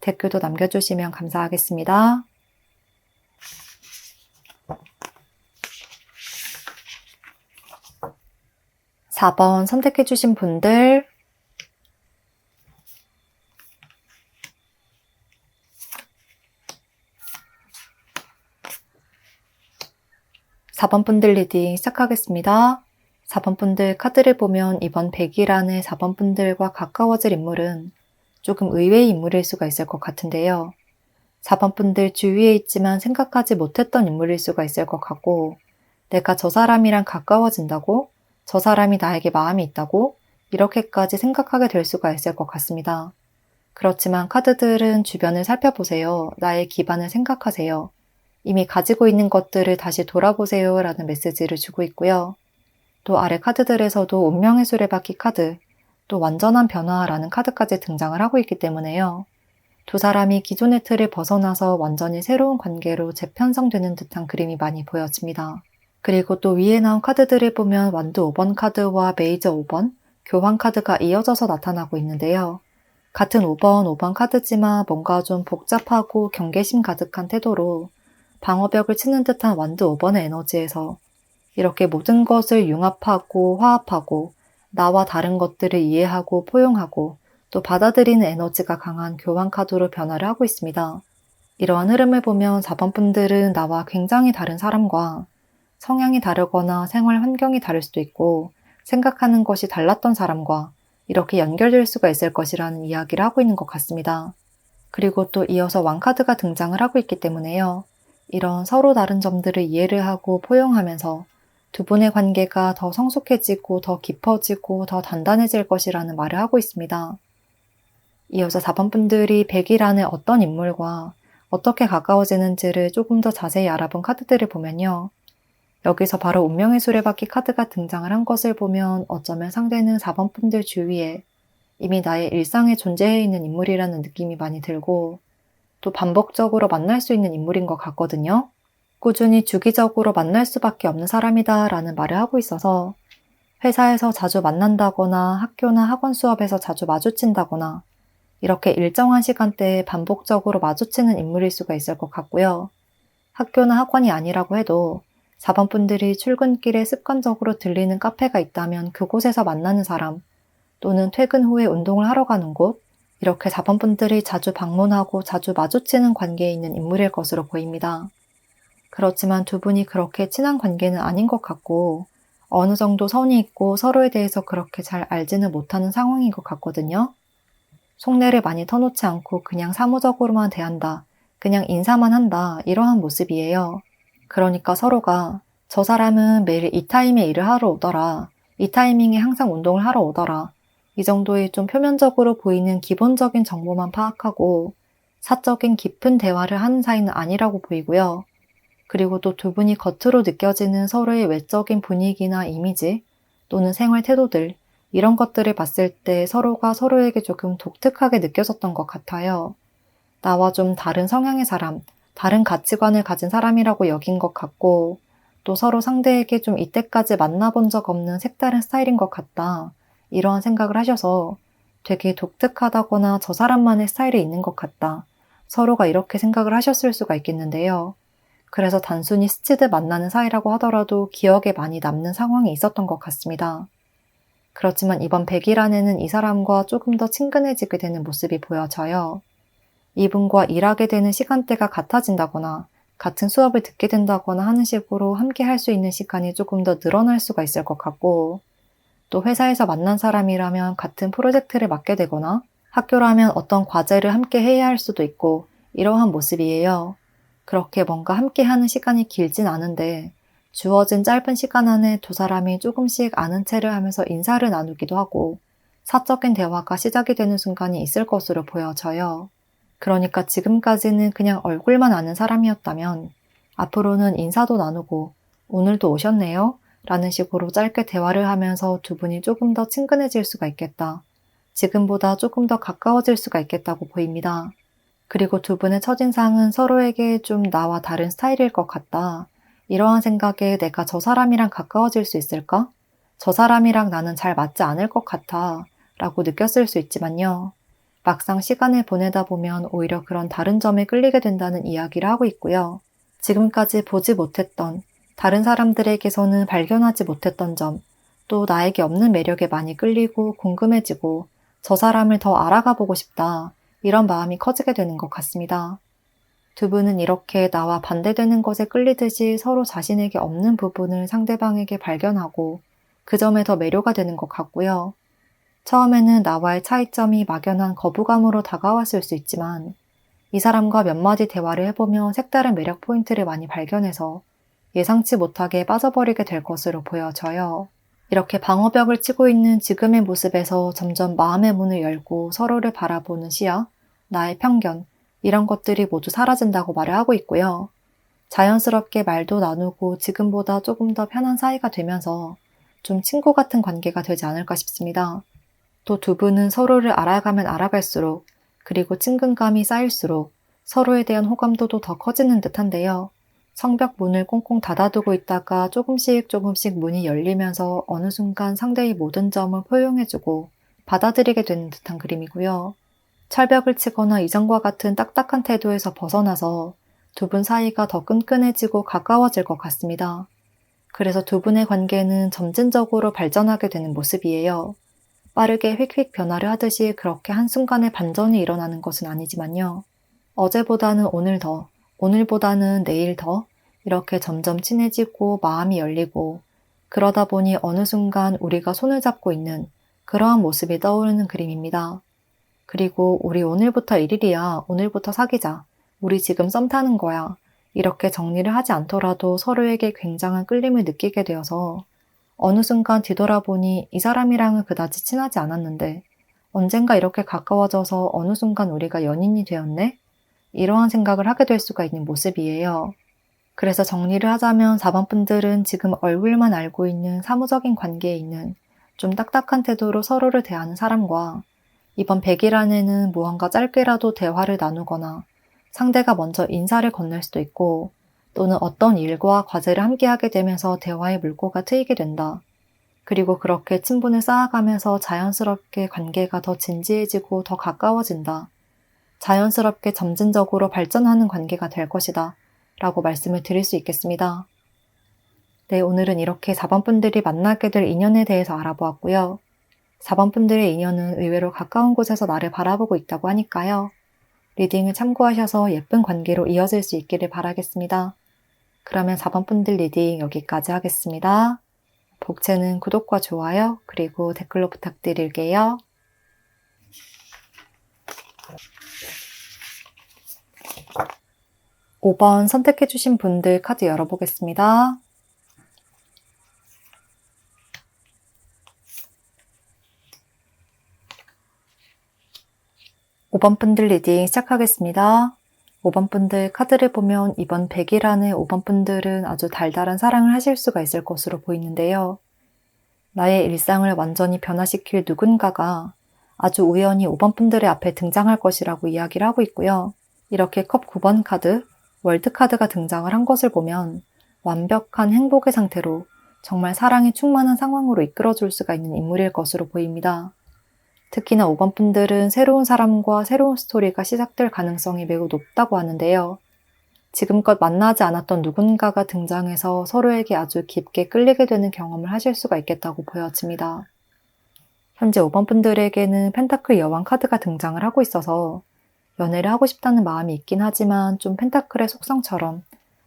댓글도 남겨주시면 감사하겠습니다. 4번 선택해주신 분들 4번 분들 리딩 시작하겠습니다. 4번 분들 카드를 보면 이번 100일 안에 4번 분들과 가까워질 인물은 조금 의외의 인물일 수가 있을 것 같은데요. 4번 분들 주위에 있지만 생각하지 못했던 인물일 수가 있을 것 같고 내가 저 사람이랑 가까워진다고? 저 사람이 나에게 마음이 있다고? 이렇게까지 생각하게 될 수가 있을 것 같습니다. 그렇지만 카드들은 주변을 살펴보세요. 나의 기반을 생각하세요. 이미 가지고 있는 것들을 다시 돌아보세요 라는 메시지를 주고 있고요. 또 아래 카드들에서도 운명의 수레바퀴 카드, 또 완전한 변화라는 카드까지 등장을 하고 있기 때문에요. 두 사람이 기존의 틀을 벗어나서 완전히 새로운 관계로 재편성되는 듯한 그림이 많이 보여집니다. 그리고 또 위에 나온 카드들을 보면 완드 5번 카드와 메이저 5번, 교환 카드가 이어져서 나타나고 있는데요. 같은 5번 카드지만 뭔가 좀 복잡하고 경계심 가득한 태도로 방어벽을 치는 듯한 완드 5번의 에너지에서 이렇게 모든 것을 융합하고 화합하고 나와 다른 것들을 이해하고 포용하고 또 받아들이는 에너지가 강한 교환 카드로 변화를 하고 있습니다. 이러한 흐름을 보면 4번 분들은 나와 굉장히 다른 사람과 성향이 다르거나 생활 환경이 다를 수도 있고 생각하는 것이 달랐던 사람과 이렇게 연결될 수가 있을 것이라는 이야기를 하고 있는 것 같습니다. 그리고 또 이어서 왕카드가 등장을 하고 있기 때문에요. 이런 서로 다른 점들을 이해를 하고 포용하면서 두 분의 관계가 더 성숙해지고 더 깊어지고 더 단단해질 것이라는 말을 하고 있습니다. 이어서 4번 분들이 100일 안에 어떤 인물과 어떻게 가까워지는지를 조금 더 자세히 알아본 카드들을 보면요. 여기서 바로 운명의 수레바퀴 카드가 등장을 한 것을 보면 어쩌면 상대는 4번 분들 주위에 이미 나의 일상에 존재해 있는 인물이라는 느낌이 많이 들고 또 반복적으로 만날 수 있는 인물인 것 같거든요. 꾸준히 주기적으로 만날 수밖에 없는 사람이다 라는 말을 하고 있어서 회사에서 자주 만난다거나 학교나 학원 수업에서 자주 마주친다거나 이렇게 일정한 시간대에 반복적으로 마주치는 인물일 수가 있을 것 같고요. 학교나 학원이 아니라고 해도 4번 분들이 출근길에 습관적으로 들리는 카페가 있다면 그곳에서 만나는 사람 또는 퇴근 후에 운동을 하러 가는 곳 이렇게 4번 분들이 자주 방문하고 자주 마주치는 관계에 있는 인물일 것으로 보입니다. 그렇지만 두 분이 그렇게 친한 관계는 아닌 것 같고 어느 정도 선이 있고 서로에 대해서 그렇게 잘 알지는 못하는 상황인 것 같거든요. 속내를 많이 터놓지 않고 그냥 사무적으로만 대한다. 그냥 인사만 한다. 이러한 모습이에요. 그러니까 서로가 저 사람은 매일 이 타임에 일을 하러 오더라. 이 타이밍에 항상 운동을 하러 오더라. 이 정도의 좀 표면적으로 보이는 기본적인 정보만 파악하고 사적인 깊은 대화를 하는 사이는 아니라고 보이고요. 그리고 또 두 분이 겉으로 느껴지는 서로의 외적인 분위기나 이미지 또는 생활 태도들 이런 것들을 봤을 때 서로가 서로에게 조금 독특하게 느껴졌던 것 같아요. 나와 좀 다른 성향의 사람, 다른 가치관을 가진 사람이라고 여긴 것 같고 또 서로 상대에게 좀 이때까지 만나본 적 없는 색다른 스타일인 것 같다. 이러한 생각을 하셔서 되게 독특하다거나 저 사람만의 스타일이 있는 것 같다. 서로가 이렇게 생각을 하셨을 수가 있겠는데요. 그래서 단순히 스치듯 만나는 사이라고 하더라도 기억에 많이 남는 상황이 있었던 것 같습니다. 그렇지만 이번 100일 안에는 이 사람과 조금 더 친근해지게 되는 모습이 보여져요. 이분과 일하게 되는 시간대가 같아진다거나 같은 수업을 듣게 된다거나 하는 식으로 함께 할 수 있는 시간이 조금 더 늘어날 수가 있을 것 같고, 또 회사에서 만난 사람이라면 같은 프로젝트를 맡게 되거나 학교라면 어떤 과제를 함께 해야 할 수도 있고 이러한 모습이에요. 그렇게 뭔가 함께 하는 시간이 길진 않은데 주어진 짧은 시간 안에 두 사람이 조금씩 아는 체를 하면서 인사를 나누기도 하고 사적인 대화가 시작이 되는 순간이 있을 것으로 보여져요. 그러니까 지금까지는 그냥 얼굴만 아는 사람이었다면 앞으로는 인사도 나누고 오늘도 오셨네요? 라는 식으로 짧게 대화를 하면서 두 분이 조금 더 친근해질 수가 있겠다. 지금보다 조금 더 가까워질 수가 있겠다고 보입니다. 그리고 두 분의 첫인상은 서로에게 좀 나와 다른 스타일일 것 같다. 이러한 생각에 내가 저 사람이랑 가까워질 수 있을까? 저 사람이랑 나는 잘 맞지 않을 것 같아. 라고 느꼈을 수 있지만요. 막상 시간을 보내다 보면 오히려 그런 다른 점에 끌리게 된다는 이야기를 하고 있고요. 지금까지 보지 못했던, 다른 사람들에게서는 발견하지 못했던 점, 또 나에게 없는 매력에 많이 끌리고 궁금해지고 저 사람을 더 알아가 보고 싶다. 이런 마음이 커지게 되는 것 같습니다. 두 분은 이렇게 나와 반대되는 것에 끌리듯이 서로 자신에게 없는 부분을 상대방에게 발견하고 그 점에 더 매료가 되는 것 같고요. 처음에는 나와의 차이점이 막연한 거부감으로 다가왔을 수 있지만 이 사람과 몇 마디 대화를 해보면 색다른 매력 포인트를 많이 발견해서 예상치 못하게 빠져버리게 될 것으로 보여져요. 이렇게 방어벽을 치고 있는 지금의 모습에서 점점 마음의 문을 열고 서로를 바라보는 시야, 나의 편견, 이런 것들이 모두 사라진다고 말을 하고 있고요. 자연스럽게 말도 나누고 지금보다 조금 더 편한 사이가 되면서 좀 친구 같은 관계가 되지 않을까 싶습니다. 또 두 분은 서로를 알아가면 알아갈수록 그리고 친근감이 쌓일수록 서로에 대한 호감도도 더 커지는 듯한데요. 성벽 문을 꽁꽁 닫아두고 있다가 조금씩 문이 열리면서 어느 순간 상대의 모든 점을 포용해주고 받아들이게 되는 듯한 그림이고요. 철벽을 치거나 이전과 같은 딱딱한 태도에서 벗어나서 두 분 사이가 더 끈끈해지고 가까워질 것 같습니다. 그래서 두 분의 관계는 점진적으로 발전하게 되는 모습이에요. 빠르게 휙휙 변화를 하듯이 그렇게 한순간에 반전이 일어나는 것은 아니지만요. 어제보다는 오늘 더, 오늘보다는 내일 더 이렇게 점점 친해지고 마음이 열리고 그러다 보니 어느 순간 우리가 손을 잡고 있는 그러한 모습이 떠오르는 그림입니다. 그리고 우리 오늘부터 1일이야. 오늘부터 사귀자. 우리 지금 썸 타는 거야. 이렇게 정리를 하지 않더라도 서로에게 굉장한 끌림을 느끼게 되어서 어느 순간 뒤돌아보니 이 사람이랑은 그다지 친하지 않았는데 언젠가 이렇게 가까워져서 어느 순간 우리가 연인이 되었네? 이러한 생각을 하게 될 수가 있는 모습이에요. 그래서 정리를 하자면 4번 분들은 지금 얼굴만 알고 있는 사무적인 관계에 있는 좀 딱딱한 태도로 서로를 대하는 사람과 이번 100일 안에는 무언가 짧게라도 대화를 나누거나 상대가 먼저 인사를 건넬 수도 있고 또는 어떤 일과 과제를 함께 하게 되면서 대화의 물꼬가 트이게 된다. 그리고 그렇게 친분을 쌓아가면서 자연스럽게 관계가 더 진지해지고 더 가까워진다. 자연스럽게 점진적으로 발전하는 관계가 될 것이다. 라고 말씀을 드릴 수 있겠습니다. 네, 오늘은 이렇게 4번 분들이 만나게 될 인연에 대해서 알아보았고요. 4번 분들의 인연은 의외로 가까운 곳에서 나를 바라보고 있다고 하니까요. 리딩을 참고하셔서 예쁜 관계로 이어질 수 있기를 바라겠습니다. 그러면 4번 분들 리딩 여기까지 하겠습니다. 복채는 구독과 좋아요, 그리고 댓글로 부탁드릴게요. 5번 선택해주신 분들 카드 열어보겠습니다. 5번 분들 리딩 시작하겠습니다. 5번 분들 카드를 보면 이번 100일 안에 5번 분들은 아주 달달한 사랑을 하실 수가 있을 것으로 보이는데요. 나의 일상을 완전히 변화시킬 누군가가 아주 우연히 5번 분들의 앞에 등장할 것이라고 이야기를 하고 있고요. 이렇게 컵 9번 카드, 월드 카드가 등장을 한 것을 보면 완벽한 행복의 상태로 정말 사랑이 충만한 상황으로 이끌어줄 수가 있는 인물일 것으로 보입니다. 특히나 5번 분들은 새로운 사람과 새로운 스토리가 시작될 가능성이 매우 높다고 하는데요. 지금껏 만나지 않았던 누군가가 등장해서 서로에게 아주 깊게 끌리게 되는 경험을 하실 수가 있겠다고 보여집니다. 현재 5번 분들에게는 펜타클 여왕 카드가 등장을 하고 있어서 연애를 하고 싶다는 마음이 있긴 하지만 좀 펜타클의 속성처럼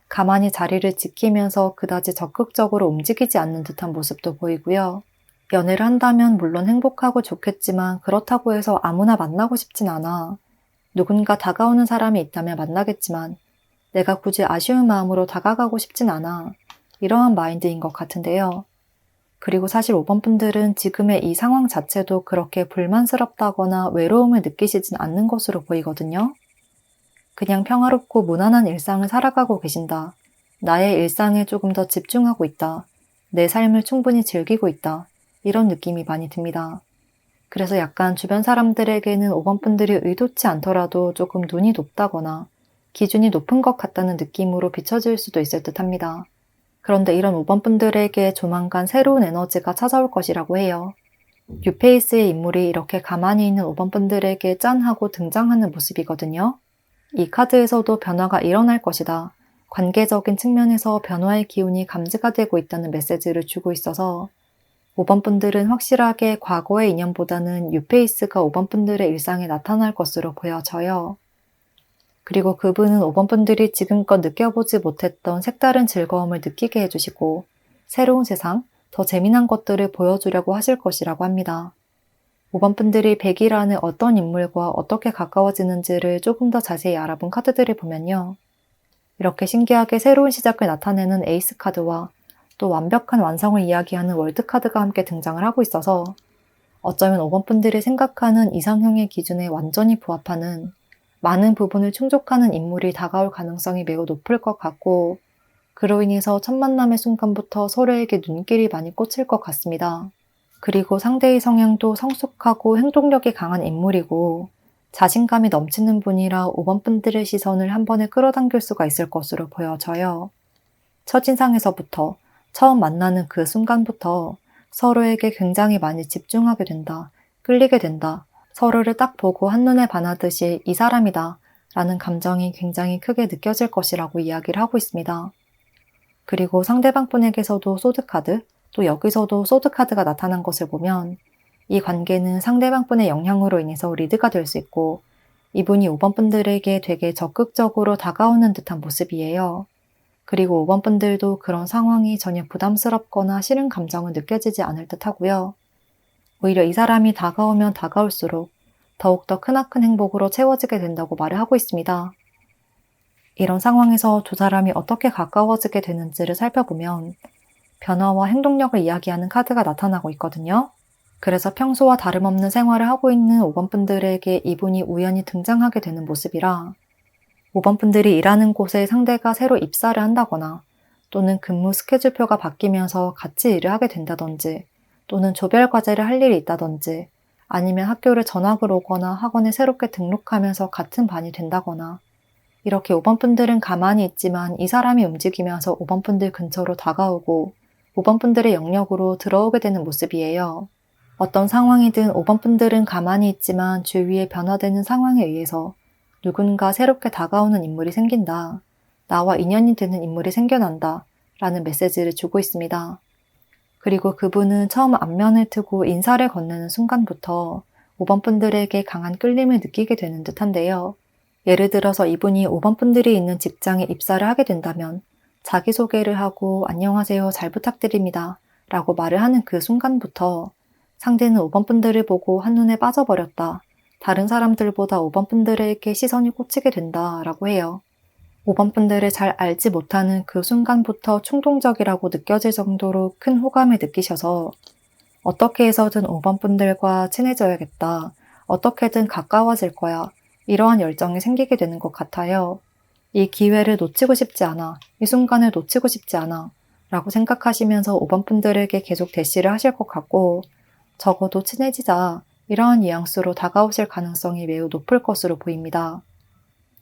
가만히 자리를 지키면서 그다지 적극적으로 움직이지 않는 듯한 모습도 보이고요. 연애를 한다면 물론 행복하고 좋겠지만 그렇다고 해서 아무나 만나고 싶진 않아. 누군가 다가오는 사람이 있다면 만나겠지만 내가 굳이 아쉬운 마음으로 다가가고 싶진 않아. 이러한 마인드인 것 같은데요. 그리고 사실 5번 분들은 지금의 이 상황 자체도 그렇게 불만스럽다거나 외로움을 느끼시진 않는 것으로 보이거든요. 그냥 평화롭고 무난한 일상을 살아가고 계신다. 나의 일상에 조금 더 집중하고 있다. 내 삶을 충분히 즐기고 있다. 이런 느낌이 많이 듭니다. 그래서 약간 주변 사람들에게는 5번 분들이 의도치 않더라도 조금 눈이 높다거나 기준이 높은 것 같다는 느낌으로 비춰질 수도 있을 듯 합니다. 그런데 이런 5번 분들에게 조만간 새로운 에너지가 찾아올 것이라고 해요. 뉴페이스의 인물이 이렇게 가만히 있는 5번 분들에게 짠 하고 등장하는 모습이거든요. 이 카드에서도 변화가 일어날 것이다. 관계적인 측면에서 변화의 기운이 감지가 되고 있다는 메시지를 주고 있어서 5번 분들은 확실하게 과거의 인연보다는 뉴페이스가 5번 분들의 일상에 나타날 것으로 보여져요. 그리고 그분은 5번 분들이 지금껏 느껴보지 못했던 색다른 즐거움을 느끼게 해주시고 새로운 세상, 더 재미난 것들을 보여주려고 하실 것이라고 합니다. 5번 분들이 100이라는 어떤 인물과 어떻게 가까워지는지를 조금 더 자세히 알아본 카드들을 보면요. 이렇게 신기하게 새로운 시작을 나타내는 에이스 카드와 또 완벽한 완성을 이야기하는 월드 카드가 함께 등장을 하고 있어서 어쩌면 5번 분들이 생각하는 이상형의 기준에 완전히 부합하는 많은 부분을 충족하는 인물이 다가올 가능성이 매우 높을 것 같고 그로 인해서 첫 만남의 순간부터 서로에게 눈길이 많이 꽂힐 것 같습니다. 그리고 상대의 성향도 성숙하고 행동력이 강한 인물이고 자신감이 넘치는 분이라 5번 분들의 시선을 한 번에 끌어당길 수가 있을 것으로 보여져요. 첫인상에서부터 처음 만나는 그 순간부터 서로에게 굉장히 많이 집중하게 된다, 끌리게 된다, 서로를 딱 보고 한눈에 반하듯이 이 사람이다 라는 감정이 굉장히 크게 느껴질 것이라고 이야기를 하고 있습니다. 그리고 상대방 분에게서도 소드카드, 또 여기서도 소드카드가 나타난 것을 보면 이 관계는 상대방 분의 영향으로 인해서 리드가 될 수 있고 이분이 5번 분들에게 되게 적극적으로 다가오는 듯한 모습이에요. 그리고 5번 분들도 그런 상황이 전혀 부담스럽거나 싫은 감정은 느껴지지 않을 듯 하고요. 오히려 이 사람이 다가오면 다가올수록 더욱더 크나큰 행복으로 채워지게 된다고 말을 하고 있습니다. 이런 상황에서 두 사람이 어떻게 가까워지게 되는지를 살펴보면 변화와 행동력을 이야기하는 카드가 나타나고 있거든요. 그래서 평소와 다름없는 생활을 하고 있는 5번 분들에게 이분이 우연히 등장하게 되는 모습이라 5번 분들이 일하는 곳에 상대가 새로 입사를 한다거나 또는 근무 스케줄표가 바뀌면서 같이 일을 하게 된다든지 또는 조별 과제를 할 일이 있다든지 아니면 학교를 전학을 오거나 학원에 새롭게 등록하면서 같은 반이 된다거나 이렇게 5번 분들은 가만히 있지만 이 사람이 움직이면서 5번 분들 근처로 다가오고 5번 분들의 영역으로 들어오게 되는 모습이에요. 어떤 상황이든 5번 분들은 가만히 있지만 주위에 변화되는 상황에 의해서 누군가 새롭게 다가오는 인물이 생긴다. 나와 인연이 되는 인물이 생겨난다. 라는 메시지를 주고 있습니다. 그리고 그분은 처음 안면을 트고 인사를 건네는 순간부터 5번 분들에게 강한 끌림을 느끼게 되는 듯한데요. 예를 들어서 이분이 5번 분들이 있는 직장에 입사를 하게 된다면 자기소개를 하고 안녕하세요, 잘 부탁드립니다. 라고 말을 하는 그 순간부터 상대는 5번 분들을 보고 한눈에 빠져버렸다. 다른 사람들보다 5번 분들에게 시선이 꽂히게 된다라고 해요. 5번 분들을 잘 알지 못하는 그 순간부터 충동적이라고 느껴질 정도로 큰 호감을 느끼셔서 어떻게 해서든 5번 분들과 친해져야겠다. 어떻게든 가까워질 거야. 이러한 열정이 생기게 되는 것 같아요. 이 기회를 놓치고 싶지 않아. 이 순간을 놓치고 싶지 않아. 라고 생각하시면서 5번 분들에게 계속 대시를 하실 것 같고 적어도 친해지자. 이러한 뉘앙스로 다가오실 가능성이 매우 높을 것으로 보입니다.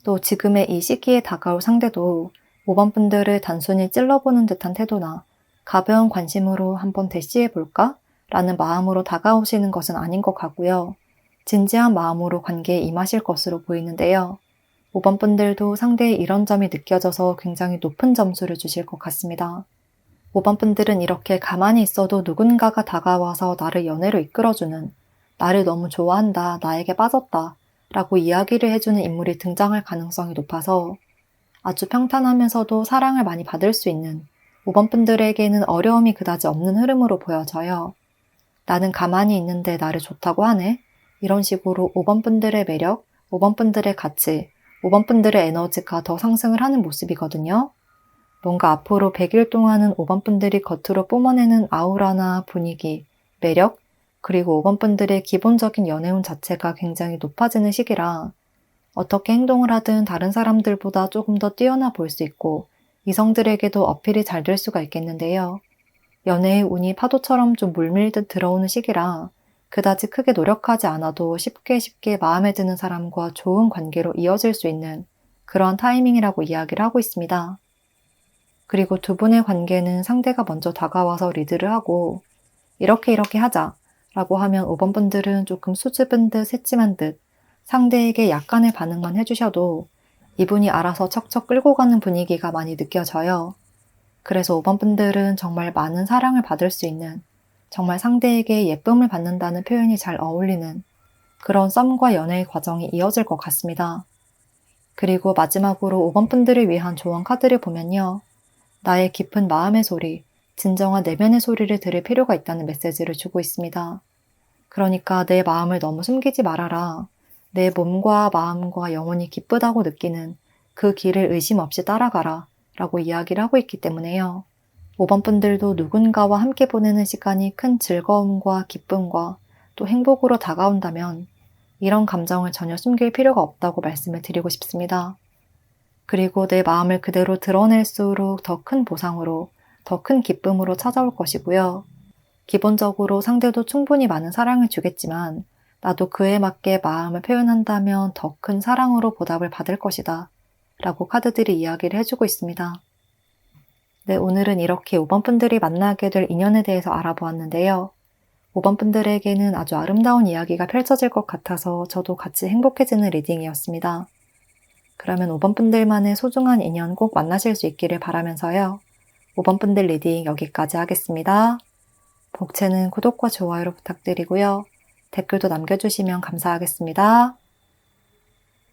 또 지금의 이 시기에 다가올 상대도 5번 분들을 단순히 찔러보는 듯한 태도나 가벼운 관심으로 한번 대시해볼까? 라는 마음으로 다가오시는 것은 아닌 것 같고요. 진지한 마음으로 관계에 임하실 것으로 보이는데요. 5번 분들도 상대의 이런 점이 느껴져서 굉장히 높은 점수를 주실 것 같습니다. 5번 분들은 이렇게 가만히 있어도 누군가가 다가와서 나를 연애로 이끌어주는 나를 너무 좋아한다, 나에게 빠졌다 라고 이야기를 해주는 인물이 등장할 가능성이 높아서 아주 평탄하면서도 사랑을 많이 받을 수 있는 5번 분들에게는 어려움이 그다지 없는 흐름으로 보여져요. 나는 가만히 있는데 나를 좋다고 하네? 이런 식으로 5번 분들의 매력, 5번 분들의 가치, 5번 분들의 에너지가 더 상승을 하는 모습이거든요. 뭔가 앞으로 100일 동안은 5번 분들이 겉으로 뿜어내는 아우라나 분위기, 매력, 그리고 5번 분들의 기본적인 연애운 자체가 굉장히 높아지는 시기라 어떻게 행동을 하든 다른 사람들보다 조금 더 뛰어나 보일 수 있고 이성들에게도 어필이 잘 될 수가 있겠는데요. 연애의 운이 파도처럼 좀 물밀듯 들어오는 시기라 그다지 크게 노력하지 않아도 쉽게 마음에 드는 사람과 좋은 관계로 이어질 수 있는 그런 타이밍이라고 이야기를 하고 있습니다. 그리고 두 분의 관계는 상대가 먼저 다가와서 리드를 하고 이렇게 하자 라고 하면 5번 분들은 조금 수줍은 듯 새침한 듯 상대에게 약간의 반응만 해주셔도 이분이 알아서 척척 끌고 가는 분위기가 많이 느껴져요. 그래서 5번 분들은 정말 많은 사랑을 받을 수 있는 정말 상대에게 예쁨을 받는다는 표현이 잘 어울리는 그런 썸과 연애의 과정이 이어질 것 같습니다. 그리고 마지막으로 5번 분들을 위한 조언 카드를 보면요. 나의 깊은 마음의 소리, 진정한 내면의 소리를 들을 필요가 있다는 메시지를 주고 있습니다. 그러니까 내 마음을 너무 숨기지 말아라. 내 몸과 마음과 영혼이 기쁘다고 느끼는 그 길을 의심 없이 따라가라 라고 이야기를 하고 있기 때문에요. 5번 분들도 누군가와 함께 보내는 시간이 큰 즐거움과 기쁨과 또 행복으로 다가온다면 이런 감정을 전혀 숨길 필요가 없다고 말씀을 드리고 싶습니다. 그리고 내 마음을 그대로 드러낼수록 더 큰 보상으로, 더 큰 기쁨으로 찾아올 것이고요. 기본적으로 상대도 충분히 많은 사랑을 주겠지만 나도 그에 맞게 마음을 표현한다면 더 큰 사랑으로 보답을 받을 것이다 라고 카드들이 이야기를 해주고 있습니다. 네, 오늘은 이렇게 5번 분들이 만나게 될 인연에 대해서 알아보았는데요. 5번 분들에게는 아주 아름다운 이야기가 펼쳐질 것 같아서 저도 같이 행복해지는 리딩이었습니다. 그러면 5번 분들만의 소중한 인연 꼭 만나실 수 있기를 바라면서요. 5번 분들 리딩 여기까지 하겠습니다. 복채는 구독과 좋아요로 부탁드리고요. 댓글도 남겨주시면 감사하겠습니다.